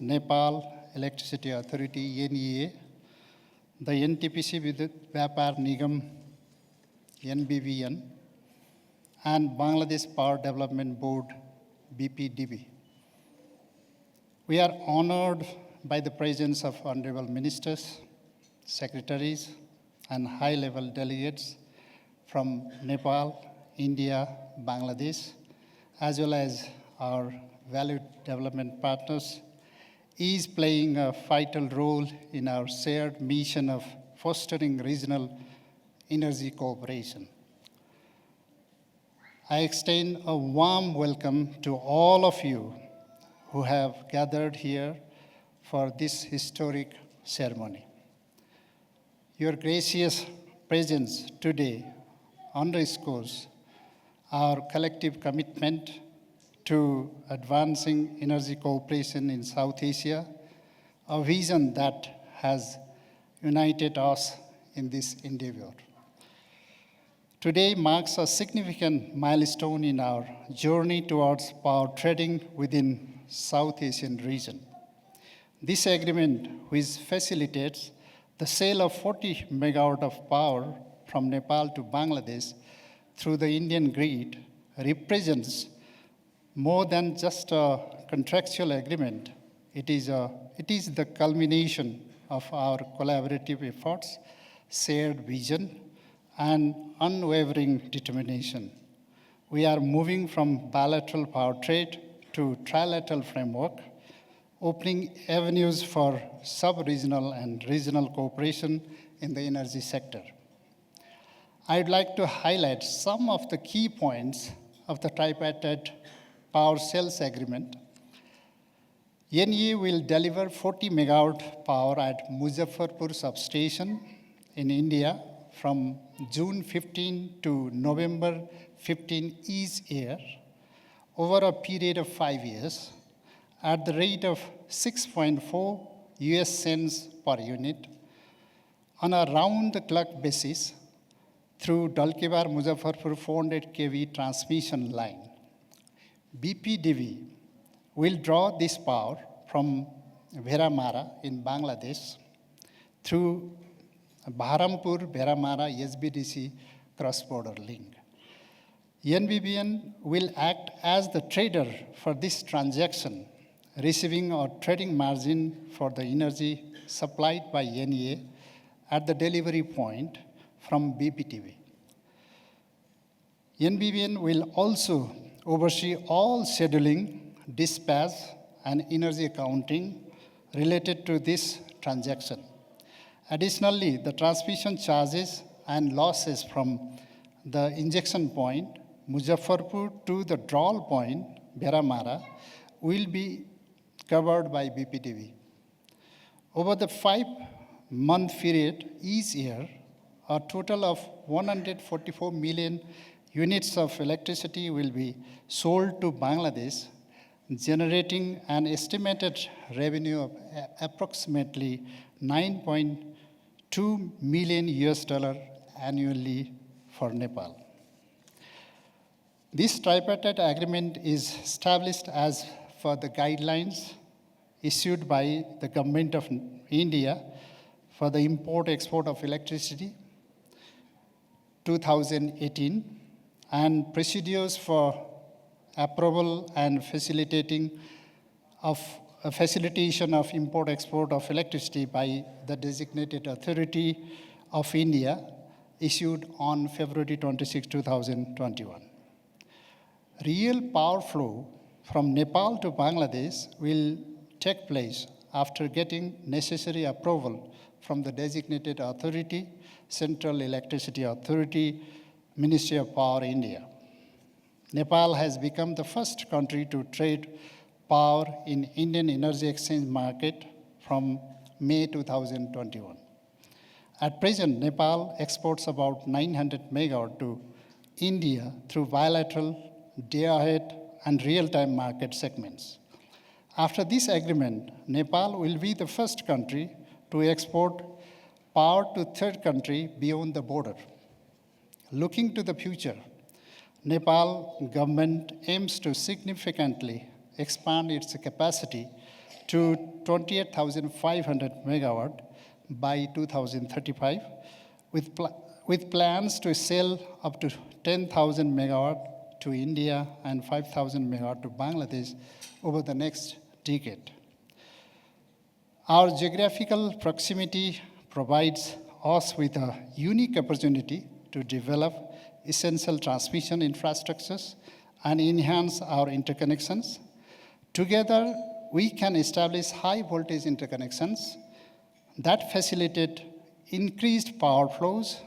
Nepal Electricity Authority, NEA, the NTPC Vidyut Vyapar Nigam, NBVN, and Bangladesh Power Development Board, BPDB. We are honored by the presence of honorable ministers, secretaries, and high-level delegates from Nepal, India, Bangladesh, as well as our valued development partners, is playing a vital role in our shared mission of fostering regional energy cooperation. I extend a warm welcome to all of you who have gathered here for this historic ceremony. Your gracious presence today underscores our collective commitment to advancing energy cooperation in South Asia, a vision that has united us in this endeavor. Today marks a significant milestone in our journey towards power trading within South Asian region. This agreement, which facilitates the sale of 40 megawatt of power from Nepal to Bangladesh through the Indian grid, represents more than just a contractual agreement. It is the culmination of our collaborative efforts, shared vision, and unwavering determination. We are moving from bilateral power trade to trilateral framework, opening avenues for sub-regional and regional cooperation in the energy sector. I'd like to highlight some of the key points of the tripartite power sales agreement. NEA will deliver 40 megawatt power at Muzaffarpur substation in India from June 15 to November 15 each year over a period of 5 years at the rate of 6.4 US cents per unit on a round-the-clock basis through Dalkebar Muzaffarpur 400 kV transmission line. BPDB will draw this power from Bheramara in Bangladesh through Baharampur Bheramara SBDC cross-border link. NBBN will act as the trader for this transaction, receiving a trading margin for the energy supplied by NEA at the delivery point from BPTV. NBBN will also oversee all scheduling, dispatch, and energy accounting related to this transaction. Additionally, the transmission charges and losses from the injection point, Muzaffarpur, to the draw point, Bheramara, will be covered by BPTV. Over the 5-month period each year, a total of 144 million units of electricity will be sold to Bangladesh, generating an estimated revenue of approximately 9.2 million US dollar annually for Nepal. This tripartite agreement is established as per the guidelines issued by the government of India for the import-export of electricity 2018 and procedures for approval and facilitation of import-export of electricity by the designated authority of India issued on February 26, 2021. Real power flow from Nepal to Bangladesh will take place after getting necessary approval from the designated authority, Central Electricity Authority, Ministry of Power, India. Nepal has become the first country to trade power in Indian Energy Exchange market from May 2021. At present, Nepal exports about 900 megawatt to India through bilateral, day-ahead, and real-time market segments. After this agreement, Nepal will be the first country to export power to third country beyond the border. Looking to the future, Nepal government aims to significantly expand its capacity to 28,500 megawatt by 2035, with plans to sell up to 10,000 megawatt to India and 5,000 megawatt to Bangladesh over the next decade. Our geographical proximity provides us with a unique opportunity to develop essential transmission infrastructures and enhance our interconnections. Together, we can establish high voltage interconnections that facilitate increased power flows,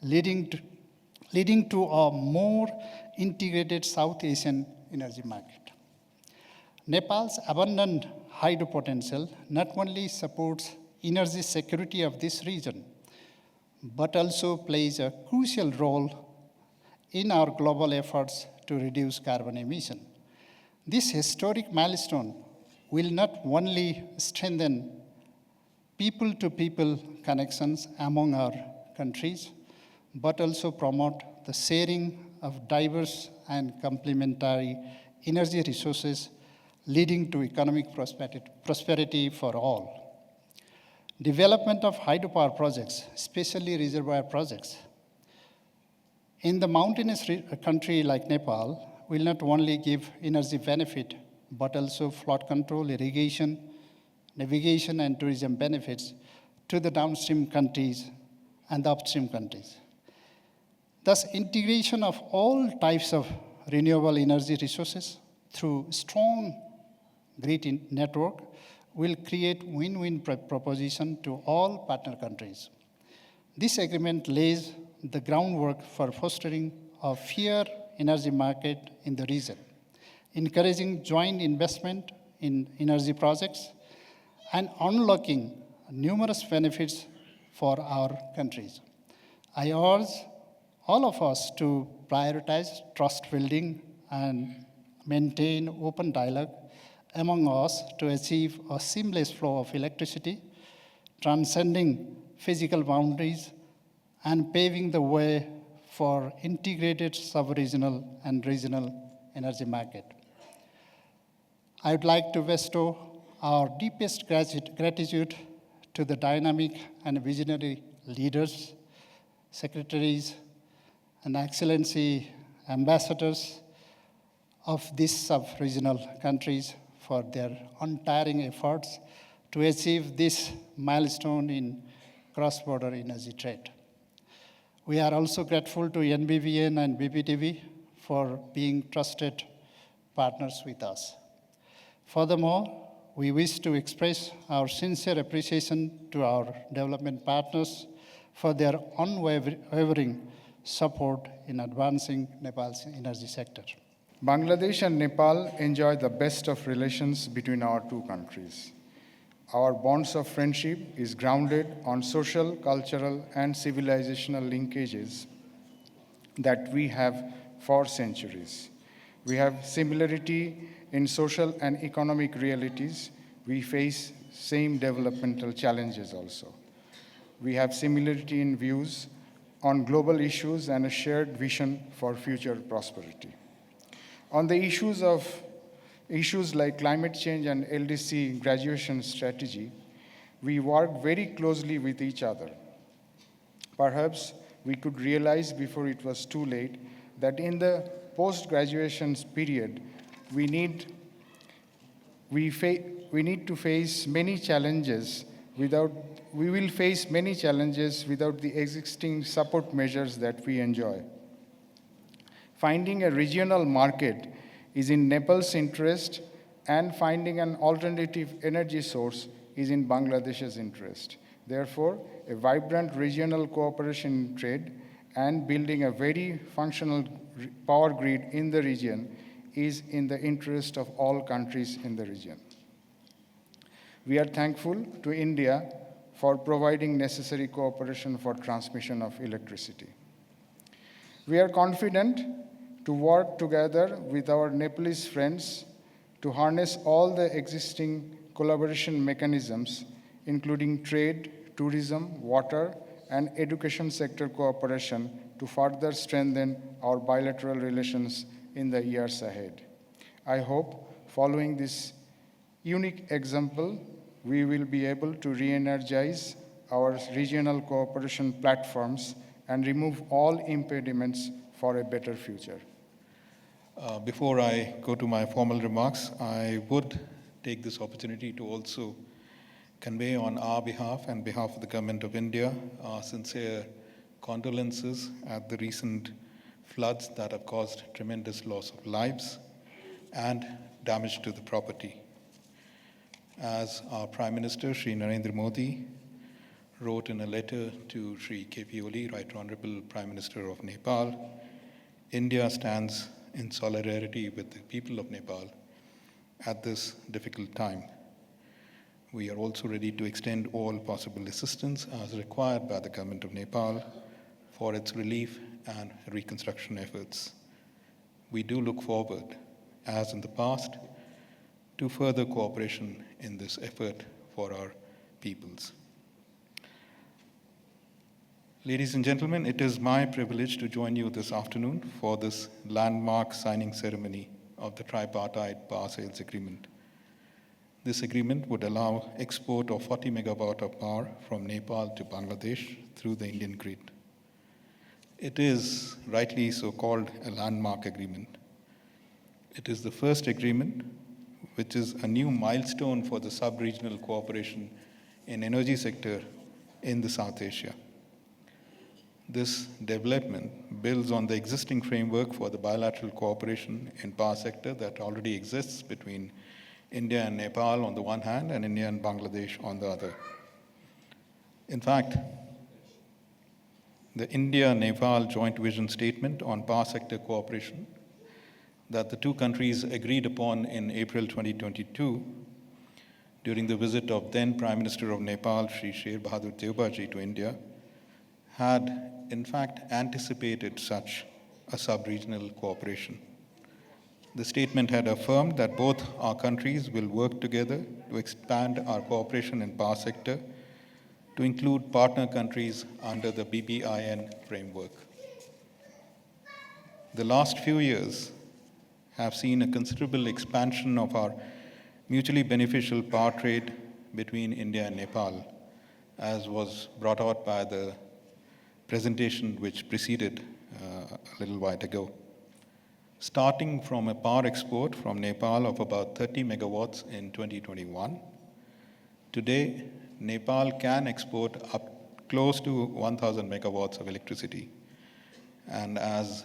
leading to a more integrated South Asian energy market. Nepal's abundant hydro potential not only supports energy security of this region, but also plays a crucial role in our global efforts to reduce carbon emission. This historic milestone will not only strengthen people-to-people connections among our countries, but also promote the sharing of diverse and complementary energy resources, leading to economic prosperity for all. Development of hydropower projects, especially reservoir projects, in the mountainous country like Nepal, will not only give energy benefit, but also flood control, irrigation, navigation, and tourism benefits to the downstream countries and the upstream countries. Thus, integration of all types of renewable energy resources through strong grid network will create win-win proposition to all partner countries. This agreement lays the groundwork for fostering a fair energy market in the region, encouraging joint investment in energy projects, and unlocking numerous benefits for our countries. I urge all of us to prioritize trust building and maintain open dialogue among us to achieve a seamless flow of electricity, transcending physical boundaries and paving the way for integrated sub-regional and regional energy market. I would like to bestow our deepest gratitude to the dynamic and visionary leaders, secretaries, and excellency ambassadors of these sub-regional countries for their untiring efforts to achieve this milestone in cross-border energy trade. We are also grateful to NBVN and BPTV for being trusted partners with us. Furthermore, we wish to express our sincere appreciation to our development partners for their unwavering support in advancing Nepal's energy sector. Bangladesh and Nepal enjoy the best of relations between our two countries. Our bonds of friendship is grounded on social, cultural, and civilizational linkages that we have for centuries. We have similarity in social and economic realities. We face same developmental challenges also. We have similarity in views on global issues and a shared vision for future prosperity. On the issues like climate change and LDC graduation strategy, we work very closely with each other. Perhaps we could realize before it was too late that in the post-graduation period, we need to face many challenges we will face many challenges without the existing support measures that we enjoy. Finding a regional market is in Nepal's interest, and finding an alternative energy source is in Bangladesh's interest. Therefore, a vibrant regional cooperation in trade and building a very functional power grid in the region is in the interest of all countries in the region. We are thankful to India for providing necessary cooperation for transmission of electricity. We are confident to work together with our Nepalese friends to harness all the existing collaboration mechanisms, including trade, tourism, water, and education sector cooperation to further strengthen our bilateral relations in the years ahead. I hope, following this unique example, we will be able to re-energize our regional cooperation platforms and remove all impediments for a better future. Before I go to my formal remarks, I would take this opportunity to also convey on our behalf and behalf of the Government of India our sincere condolences at the recent floods that have caused tremendous loss of lives and damage to the property. As our Prime Minister, Sri Narendra Modi, wrote in a letter to Sri K.P. Oli, Right Honorable Prime Minister of Nepal, India stands in solidarity with the people of Nepal at this difficult time. We are also ready to extend all possible assistance as required by the Government of Nepal for its relief and reconstruction efforts. We do look forward, as in the past, to further cooperation in this effort for our peoples. Ladies and gentlemen, it is my privilege to join you this afternoon for this landmark signing ceremony of the tripartite power sales agreement. This agreement would allow export of 40 megawatt of power from Nepal to Bangladesh through the Indian grid. It is rightly so called a landmark agreement. It is the first agreement which is a new milestone for the sub-regional cooperation in energy sector in the South Asia. This development builds on the existing framework for the bilateral cooperation in power sector that already exists between India and Nepal on the one hand and India and Bangladesh on the other. In fact, the India-Nepal Joint Vision Statement on Power Sector Cooperation that the two countries agreed upon in April 2022 during the visit of then Prime Minister of Nepal, Sri Sher Bahadur Deubaji, to India, had in fact anticipated such a sub-regional cooperation. The statement had affirmed that both our countries will work together to expand our cooperation in power sector to include partner countries under the BBIN framework. The last few years have seen a considerable expansion of our mutually beneficial power trade between India and Nepal, as was brought out by the presentation which preceded a little while ago. Starting from a power export from Nepal of about 30 megawatts in 2021, today Nepal can export up close to 1,000 megawatts of electricity. And as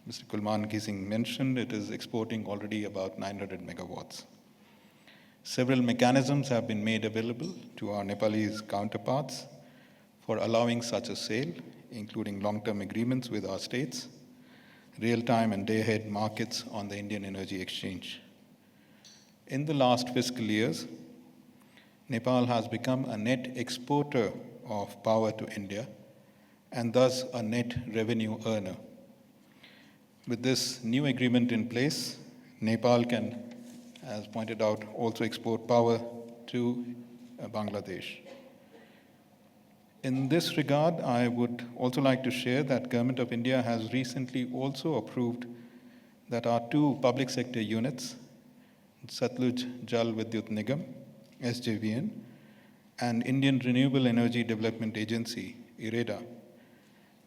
Mr. Kulman Gising mentioned, it is exporting already about 900 megawatts. Several mechanisms have been made available to our Nepalese counterparts for allowing such a sale, including long-term agreements with our states, real-time and day-ahead markets on the Indian Energy Exchange. In the last fiscal years, Nepal has become a net exporter of power to India and thus a net revenue earner. With this new agreement in place, Nepal can, as pointed out, also export power to Bangladesh. In this regard, I would also like to share that Government of India has recently also approved that our two public sector units, Satluj Jal Vidyut Nigam, SJVN, and Indian Renewable Energy Development Agency, IREDA,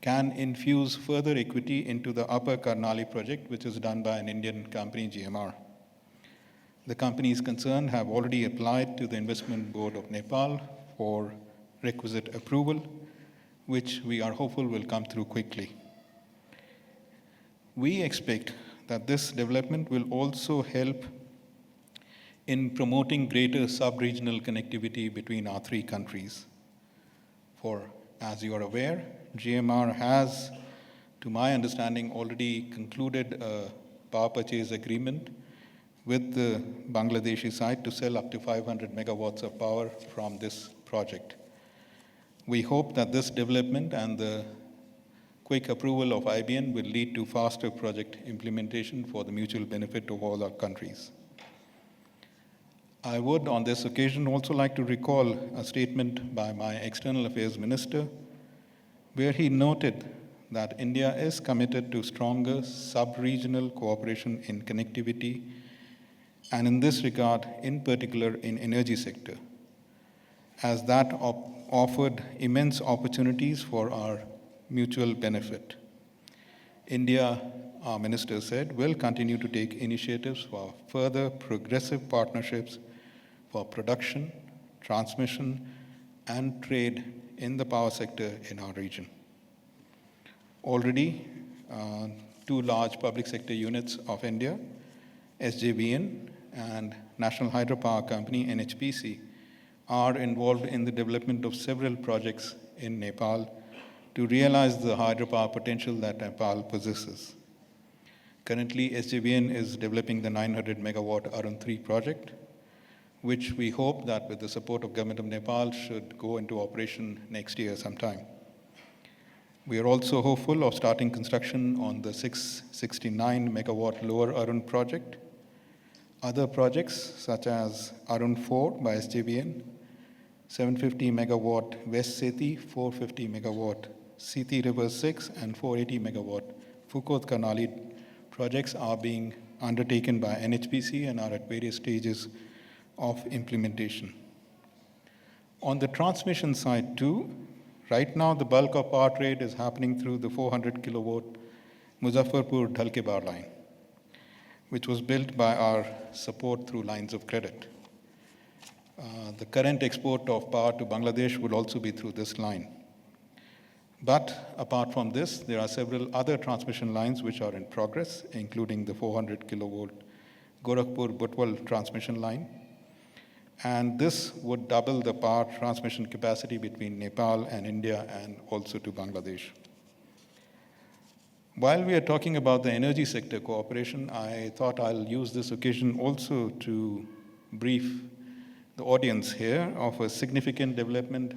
can infuse further equity into the Upper Karnali project, which is done by an Indian company, GMR. The companies concerned have already applied to the Investment Board of Nepal for requisite approval, which we are hopeful will come through quickly. We expect that this development will also help in promoting greater sub-regional connectivity between our three countries. For, as you are aware, GMR has, to my understanding, already concluded a power purchase agreement with the Bangladeshi side to sell up to 500 megawatts of power from this project. We hope that this development and the quick approval of IBN will lead to faster project implementation for the mutual benefit of all our countries. I would, on this occasion, also like to recall a statement by my External Affairs Minister, where he noted that India is committed to stronger sub-regional cooperation in connectivity and in this regard, in particular in energy sector, as that offered immense opportunities for our mutual benefit. India, our minister said, will continue to take initiatives for further progressive partnerships for production, transmission, and trade in the power sector in our region. Already, two large public sector units of India, SJVN and National Hydropower Company, NHPC, are involved in the development of several projects in Nepal to realize the hydropower potential that Nepal possesses. Currently, SJVN is developing the 900 megawatt Arun 3 project, which we hope that with the support of Government of Nepal should go into operation next year sometime. We are also hopeful of starting construction on the 669 megawatt Lower Arun project. Other projects such as Arun 4 by SJVN, 750 megawatt West Seti, 450 megawatt Siti River 6, and 480 megawatt Fukot Kanali projects are being undertaken by NHPC and are at various stages of implementation. On the transmission side too, right now the bulk of power trade is happening through the 400 kilowatt Muzaffarpur-Dhalkebar line, which was built by our support through lines of credit. The current export of power to Bangladesh would also be through this line. But apart from this, there are several other transmission lines which are in progress, including the 400 kilovolt Gorakhpur-Butwal transmission line. And this would double the power transmission capacity between Nepal and India and also to Bangladesh. While we are talking about the energy sector cooperation, I thought I'll use this occasion also to brief the audience here of a significant development,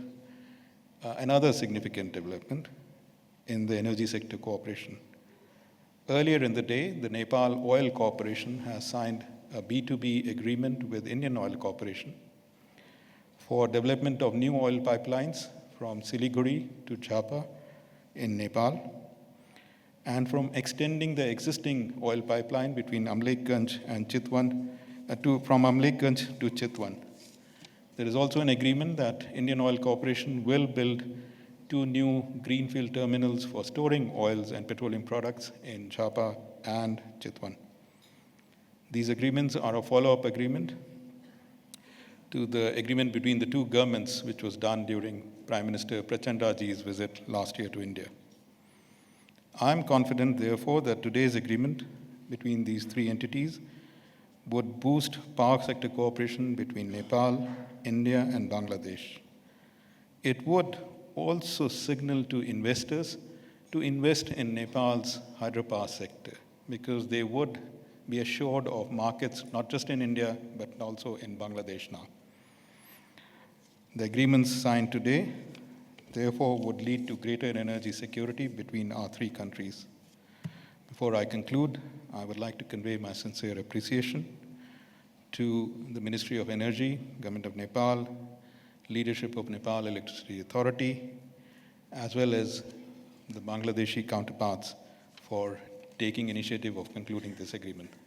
another significant development in the energy sector cooperation. Earlier in the day, the Nepal Oil Corporation has signed a B2B agreement with Indian Oil Corporation for development of new oil pipelines from Siliguri to Chhapa in Nepal, and from extending the existing oil pipeline between Amlekganj and Chitwan, from Amlekganj to Chitwan. There is also an agreement that Indian Oil Corporation will build 2 new greenfield terminals for storing oils and petroleum products in Chhapa and Chitwan. These agreements are a follow-up agreement to the agreement between the two governments, which was done during Prime Minister Prachandaji's visit last year to India. I am confident, therefore, that today's agreement between these three entities would boost power sector cooperation between Nepal, India, and Bangladesh. It would also signal to investors to invest in Nepal's hydropower sector, because they would be assured of markets not just in India, but also in Bangladesh now. The agreements signed today, therefore, would lead to greater energy security between our three countries. Before I conclude, I would like to convey my sincere appreciation to the Ministry of Energy, Government of Nepal, leadership of Nepal Electricity Authority, as well as the Bangladeshi counterparts for taking initiative of concluding this agreement.